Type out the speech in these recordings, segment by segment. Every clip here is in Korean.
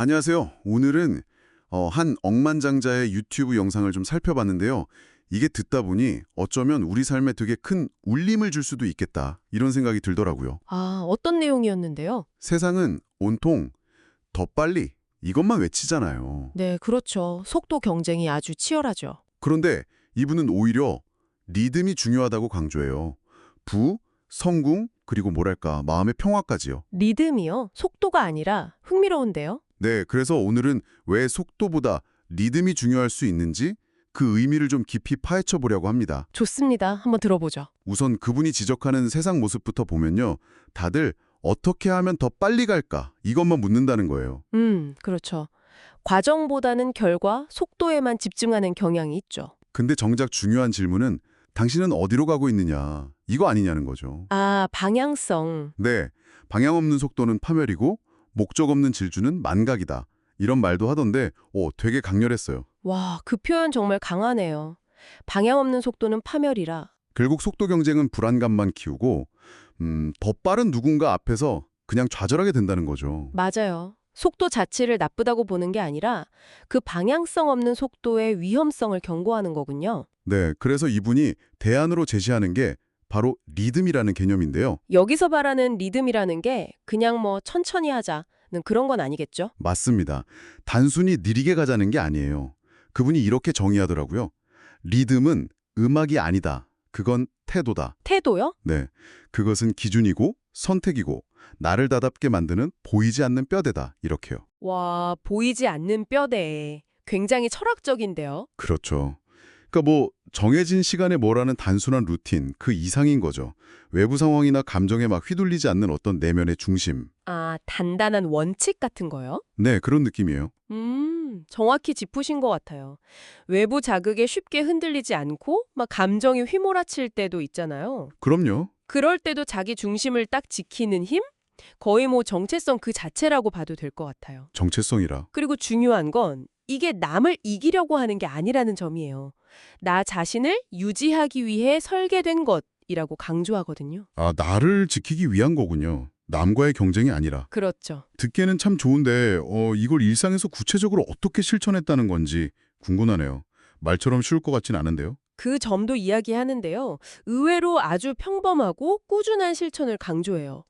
안녕하세요. 오늘은 한 억만장자의 유튜브 영상을 좀 살펴봤는데요. 이게 듣다 보니 어쩌면 우리 삶에 되게 큰 울림을 줄 수도 있겠다, 이런 생각이 들더라고요. 아, 어떤 내용이었는데요? 세상은 온통 더 빨리 이것만 외치잖아요. 네, 그렇죠. 속도 경쟁이 아주 치열하죠. 그런데 이분은 오히려 리듬이 중요하다고 강조해요. 성궁, 그리고 뭐랄까 마음의 평화까지요. 리듬이요? 속도가 아니라 흥미로운데요? 네, 그래서 오늘은 왜 속도보다 리듬이 중요할 수 있는지 그 의미를 좀 깊이 파헤쳐 보려고 합니다. 좋습니다. 한번 들어보죠. 우선 그분이 지적하는 세상 모습부터 보면요. 다들 어떻게 하면 더 빨리 갈까? 이것만 묻는다는 거예요. 그렇죠. 과정보다는 결과, 속도에만 집중하는 경향이 있죠. 근데 정작 중요한 질문은 당신은 어디로 가고 있느냐? 이거 아니냐는 거죠. 아, 방향성. 네, 방향 없는 속도는 파멸이고 목적 없는 질주는 만각이다. 이런 말도 하던데 되게 강렬했어요. 와, 그 표현 정말 강하네요. 방향 없는 속도는 파멸이라. 결국 속도 경쟁은 불안감만 키우고 더 빠른 누군가 앞에서 그냥 좌절하게 된다는 거죠. 맞아요. 속도 자체를 나쁘다고 보는 게 아니라 그 방향성 없는 속도의 위험성을 경고하는 거군요. 네, 그래서 이분이 대안으로 제시하는 게 바로 리듬이라는 개념인데요. 여기서 말하는 리듬이라는 게 그냥 뭐 천천히 하자는 그런 건 아니겠죠? 맞습니다. 단순히 느리게 가자는 게 아니에요. 그분이 이렇게 정의하더라고요. 리듬은 음악이 아니다. 그건 태도다. 태도요? 네, 그것은 기준이고 선택이고 나를 다답게 만드는 보이지 않는 뼈대다. 이렇게요. 와, 보이지 않는 뼈대. 굉장히 철학적인데요. 그렇죠. 그러니까 뭐 정해진 시간에 뭐라는 단순한 루틴, 그 이상인 거죠. 외부 상황이나 감정에 막 휘둘리지 않는 어떤 내면의 중심. 아, 단단한 원칙 같은 거요? 네, 그런 느낌이에요. 정확히 짚으신 것 같아요. 외부 자극에 쉽게 흔들리지 않고 막 감정이 휘몰아칠 때도 있잖아요. 그럼요. 그럴 때도 자기 중심을 딱 지키는 힘? 거의 뭐 정체성 그 자체라고 봐도 될 것 같아요. 정체성이라. 그리고 중요한 건 이게 남을 이기려고 하는 게 아니라는 점이에요. 나 자신을 유지하기 위해 설계된 것이라고 강조하거든요. 아, 나를 지키기 위한 거군요. 남과의 경쟁이 아니라. 그렇죠. 듣기에는 참 좋은데 이걸 일상에서 구체적으로 어떻게 실천했다는 건지 궁금하네요. 말처럼 쉬울 것 같진 않은데요. 그 점도 이야기하는데요. 의외로 아주 평범하고 꾸준한 실천을 강조해요.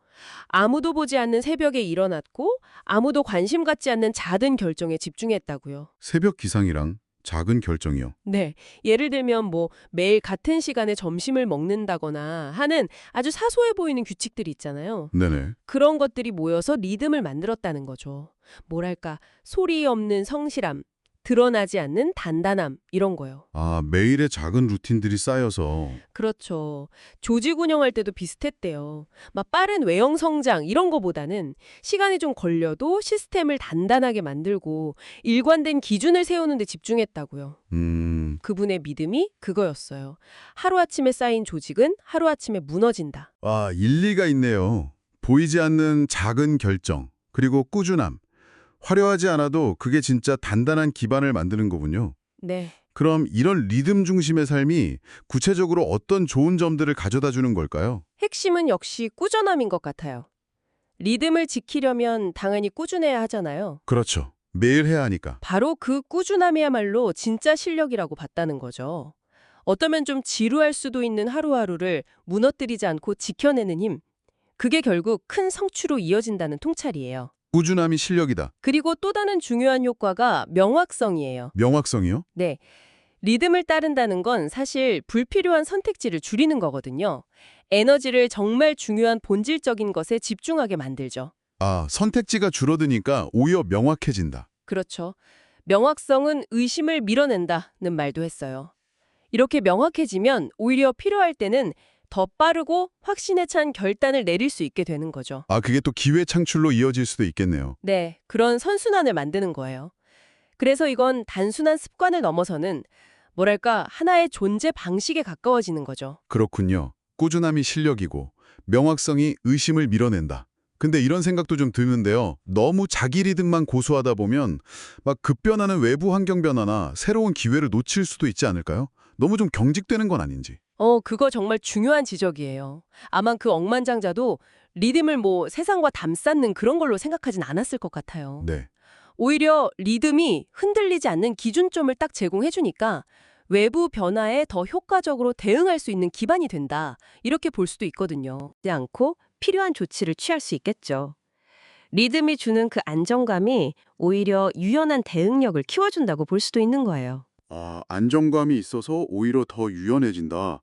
아무도 보지 않는 새벽에 일어났고 아무도 관심 갖지 않는 작은 결정에 집중했다고요. 새벽 기상이랑 작은 결정이요. 네. 예를 들면 뭐 매일 같은 시간에 점심을 먹는다거나 하는 아주 사소해 보이는 규칙들이 있잖아요. 네네. 그런 것들이 모여서 리듬을 만들었다는 거죠. 뭐랄까, 소리 없는 성실함, 드러나지 않는 단단함, 이런 거요. 아, 매일의 작은 루틴들이 쌓여서. 그렇죠. 조직 운영할 때도 비슷했대요. 막 빠른 외형 성장 이런 거보다는 시간이 좀 걸려도 시스템을 단단하게 만들고 일관된 기준을 세우는 데 집중했다고요. 그분의 믿음이 그거였어요. 하루아침에 쌓인 조직은 하루아침에 무너진다. 일리가 있네요. 보이지 않는 작은 결정, 그리고 꾸준함. 화려하지 않아도 그게 진짜 단단한 기반을 만드는 거군요. 네. 그럼 이런 리듬 중심의 삶이 구체적으로 어떤 좋은 점들을 가져다 주는 걸까요? 핵심은 역시 꾸준함인 것 같아요. 리듬을 지키려면 당연히 꾸준해야 하잖아요. 그렇죠. 매일 해야 하니까. 바로 그 꾸준함이야말로 진짜 실력이라고 봤다는 거죠. 어쩌면 좀 지루할 수도 있는 하루하루를 무너뜨리지 않고 지켜내는 힘. 그게 결국 큰 성취로 이어진다는 통찰이에요. 꾸준함이 실력이다. 그리고 또 다른 중요한 효과가 명확성이에요. 명확성이요? 네. 리듬을 따른다는 건 사실 불필요한 선택지를 줄이는 거거든요. 에너지를 정말 중요한 본질적인 것에 집중하게 만들죠. 선택지가 줄어드니까 오히려 명확해진다. 그렇죠. 명확성은 의심을 밀어낸다는 말도 했어요. 이렇게 명확해지면 오히려 필요할 때는 더 빠르고 확신에 찬 결단을 내릴 수 있게 되는 거죠. 그게 또 기회 창출로 이어질 수도 있겠네요. 네, 그런 선순환을 만드는 거예요. 그래서 이건 단순한 습관을 넘어서는 뭐랄까 하나의 존재 방식에 가까워지는 거죠. 그렇군요. 꾸준함이 실력이고 명확성이 의심을 밀어낸다. 근데 이런 생각도 좀 드는데요. 너무 자기 리듬만 고수하다 보면 막 급변하는 외부 환경 변화나 새로운 기회를 놓칠 수도 있지 않을까요? 너무 좀 경직되는 건 아닌지. 그거 정말 중요한 지적이에요. 아마 그 억만장자도 리듬을 뭐 세상과 담쌓는 그런 걸로 생각하진 않았을 것 같아요. 네. 오히려 리듬이 흔들리지 않는 기준점을 딱 제공해주니까 외부 변화에 더 효과적으로 대응할 수 있는 기반이 된다. 이렇게 볼 수도 있거든요. 하지 않고 필요한 조치를 취할 수 있겠죠. 리듬이 주는 그 안정감이 오히려 유연한 대응력을 키워준다고 볼 수도 있는 거예요. 아, 안정감이 있어서 오히려 더 유연해진다.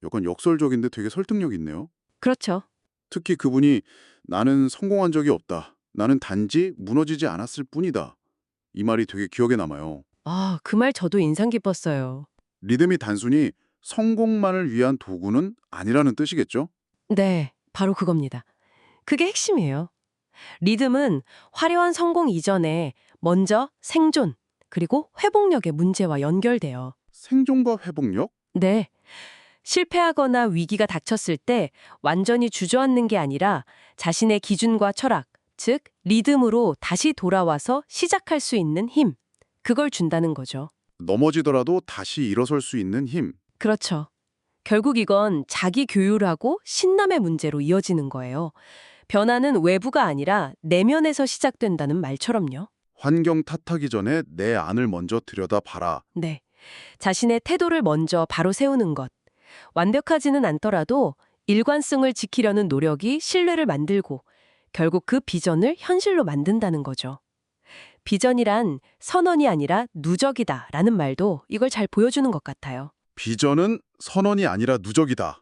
약간 역설적인데 되게 설득력 있네요. 그렇죠. 특히 그분이 나는 성공한 적이 없다. 나는 단지 무너지지 않았을 뿐이다. 이 말이 되게 기억에 남아요. 아, 그 말 저도 인상 깊었어요. 리듬이 단순히 성공만을 위한 도구는 아니라는 뜻이겠죠? 네, 바로 그겁니다. 그게 핵심이에요. 리듬은 화려한 성공 이전에 먼저 생존, 그리고 회복력의 문제와 연결돼요. 생존과 회복력? 네. 실패하거나 위기가 닥쳤을 때 완전히 주저앉는 게 아니라 자신의 기준과 철학, 즉 리듬으로 다시 돌아와서 시작할 수 있는 힘, 그걸 준다는 거죠. 넘어지더라도 다시 일어설 수 있는 힘. 그렇죠. 결국 이건 자기 교율하고 신남의 문제로 이어지는 거예요. 변화는 외부가 아니라 내면에서 시작된다는 말처럼요. 환경 탓하기 전에 내 안을 먼저 들여다봐라. 네. 자신의 태도를 먼저 바로 세우는 것. 완벽하지는 않더라도 일관성을 지키려는 노력이 신뢰를 만들고 결국 그 비전을 현실로 만든다는 거죠. 비전이란 선언이 아니라 누적이다라는 말도 이걸 잘 보여주는 것 같아요. 비전은 선언이 아니라 누적이다.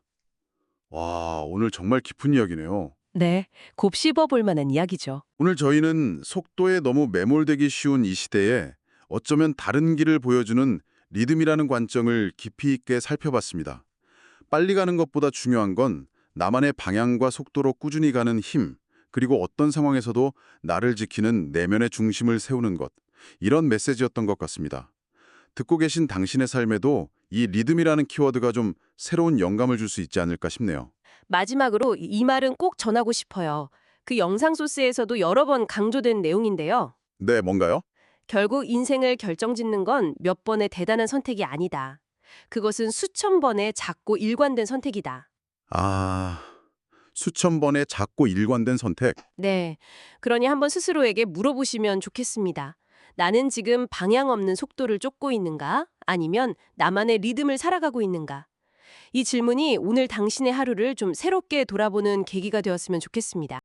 와, 오늘 정말 깊은 이야기네요. 네, 곱씹어 볼 만한 이야기죠. 오늘 저희는 속도에 너무 매몰되기 쉬운 이 시대에 어쩌면 다른 길을 보여주는 리듬이라는 관점을 깊이 있게 살펴봤습니다. 빨리 가는 것보다 중요한 건 나만의 방향과 속도로 꾸준히 가는 힘, 그리고 어떤 상황에서도 나를 지키는 내면의 중심을 세우는 것, 이런 메시지였던 것 같습니다. 듣고 계신 당신의 삶에도 이 리듬이라는 키워드가 좀 새로운 영감을 줄 수 있지 않을까 싶네요. 마지막으로 이 말은 꼭 전하고 싶어요. 그 영상 소스에서도 여러 번 강조된 내용인데요. 네, 뭔가요? 결국 인생을 결정짓는 건 몇 번의 대단한 선택이 아니다. 그것은 수천 번의 작고 일관된 선택이다. 아, 수천 번의 작고 일관된 선택. 네. 그러니 한번 스스로에게 물어보시면 좋겠습니다. 나는 지금 방향 없는 속도를 쫓고 있는가? 아니면 나만의 리듬을 살아가고 있는가? 이 질문이 오늘 당신의 하루를 좀 새롭게 돌아보는 계기가 되었으면 좋겠습니다.